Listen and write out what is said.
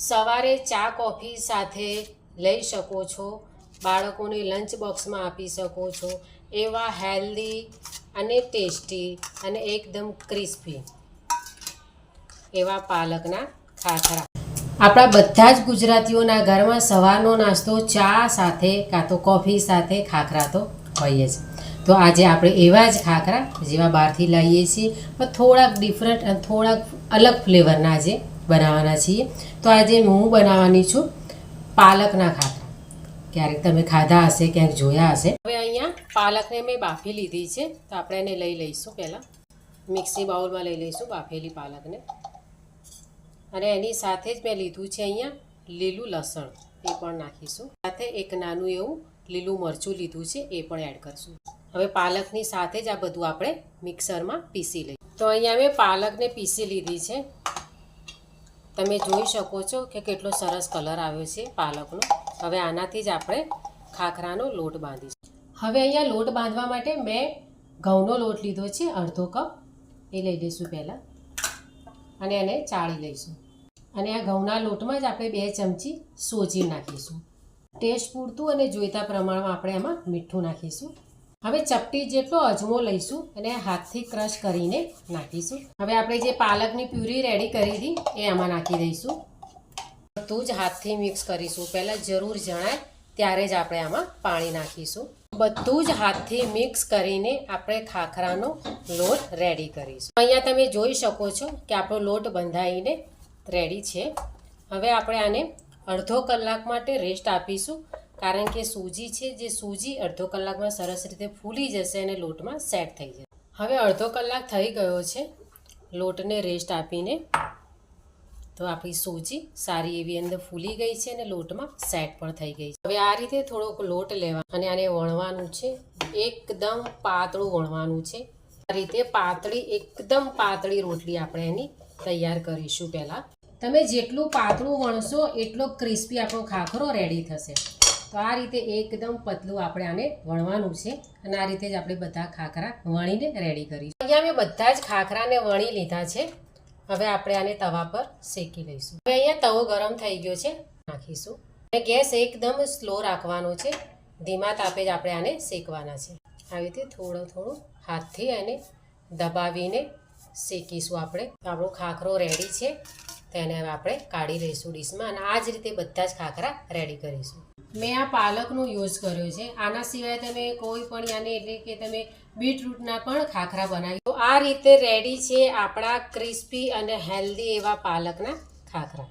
સવારે ચા કોફી સાથે લઈ શકો છો, બાળકોને લંચ બોક્સમાં આપી શકો છો એવા હેલ્ધી અને ટેસ્ટી અને એકદમ ક્રિસ્પી એવા પાલકના ખાખરા. આપણા બધા જ ગુજરાતીઓના ઘરમાં સવારનો નાસ્તો ચા સાથે કાં તો કોફી સાથે ખાખરા તો હોય જ. તો આજે આપણે એવા જ ખાખરા જેવા બહારથી લાવીએ છીએ પણ થોડાક ડિફરન્ટ અને થોડાક અલગ ફ્લેવરના આજે બનાવવાના છીએ. તો આજે હું બનાવવાની છું પાલકના ખાખરા. ક્યારેક તમે ખાધા હશે, ક્યાંક જોયા હશે. હવે અહીંયા પાલકને મેં બાફી લીધી છે, તો આપણે એને લઈ લઈશું. પહેલાં મિક્સી બાઉલમાં લઈ લઈશું બાફેલી પાલકને. અને એની સાથે જ મેં લીધું છે અહીંયા લીલું લસણ, એ પણ નાખીશું. સાથે એક નાનું એવું લીલું મરચું લીધું છે, એ પણ એડ કરીશું. હવે પાલકની સાથે જ આ બધું આપણે મિક્સરમાં પીસી લઈએ. તો અહીંયા મેં પાલકને પીસી લીધી છે. તમે જોઈ શકો છો કે કેટલો સરસ કલર આવ્યો છે પાલકનો. હવે આનાથી જ આપણે ખાખરાનો લોટ બાંધીશું. હવે અહીંયા લોટ બાંધવા માટે મેં ઘઉંનો લોટ લીધો છે, અડધો કપ. એ લઈ લઈશું પહેલાં અને એને ચાળી લઈશું. અને આ ઘઉંના લોટમાં જ આપણે 2 ચમચી સોજી નાખીશું. ટેસ્ટ પૂરતું અને જોઈતા પ્રમાણમાં આપણે એમાં મીઠું નાખીશું. હવે ચપટી જેટલો અજમો લઈશું અને હાથથી ક્રશ કરીને નાખીશું. હવે આપણે જે પાલકની પ્યુરી રેડી કરી હતી એ આમાં નાખી દઈશું. બધું જ હાથથી મિક્સ કરીશું. પહેલાં જરૂર જણાય ત્યારે જ આપણે આમાં પાણી નાખીશું. બધું જ હાથથી મિક્સ કરીને આપણે ખાખરાનો લોટ રેડી કરીશું. અહીંયા તમે જોઈ શકો છો કે આપણો લોટ બંધાઈને રેડી છે. હવે આપણે આને અડધો કલાક માટે રેસ્ટ આપીશું, કારણ કે સૂજી છે, જે સૂજી અડધો કલાકમાં સરસ રીતે ફૂલી જશે અને લોટમાં સેટ થઈ જશે. હવે અડધો કલાક થઈ ગયો છે લોટને રેસ્ટ આપીને. તો આપણી સૂજી સારી એવી અંદર ફૂલી ગઈ છે અને લોટમાં સેટ પણ થઈ ગઈ છે. હવે આ રીતે થોડોક લોટ લેવા અને આને વણવાનું છે. એકદમ પાતળું વણવાનું છે. આ રીતે પાતળી, એકદમ પાતળી રોટલી આપણે એની તૈયાર કરીશું. પહેલાં તમે જેટલું પાતળું વણશો એટલો ક્રિસ્પી આપણો ખાખરો રેડી થશે. તો આ રીતે એકદમ પતલું આપણે આને વણવાનું છે અને આ રીતે જ આપણે બધા ખાખરા વણીને રેડી કરીશું. અહીંયા મેં બધા જ ખાખરાને વણી લીધા છે. હવે આપણે આને તવા પર શેકી લઈશું. હવે અહીંયા તવો ગરમ થઈ ગયો છે, નાખીશું. અને ગેસ એકદમ સ્લો રાખવાનો છે. ધીમા તાપે જ આપણે આને શેકવાના છે. આવી રીતે થોડું થોડું હાથથી એને દબાવીને શેકીશું આપણે. આપણો ખાખરો રેડી છે, તેને હવે આપણે કાઢી લઈશું ડીશમાં અને આ જ રીતે બધા જ ખાખરા રેડી કરીશું. મેં આ પાલકનો યુઝ કર્યો છે. આના સિવાય તમે કોઈ પણ આને એટલે કે તમે બીટરૂટના પણ ખાખરા બનાવી. તો આ રીતે રેડી છે આપણા ક્રિસ્પી અને હેલ્ધી એવા પાલકના ખાખરા.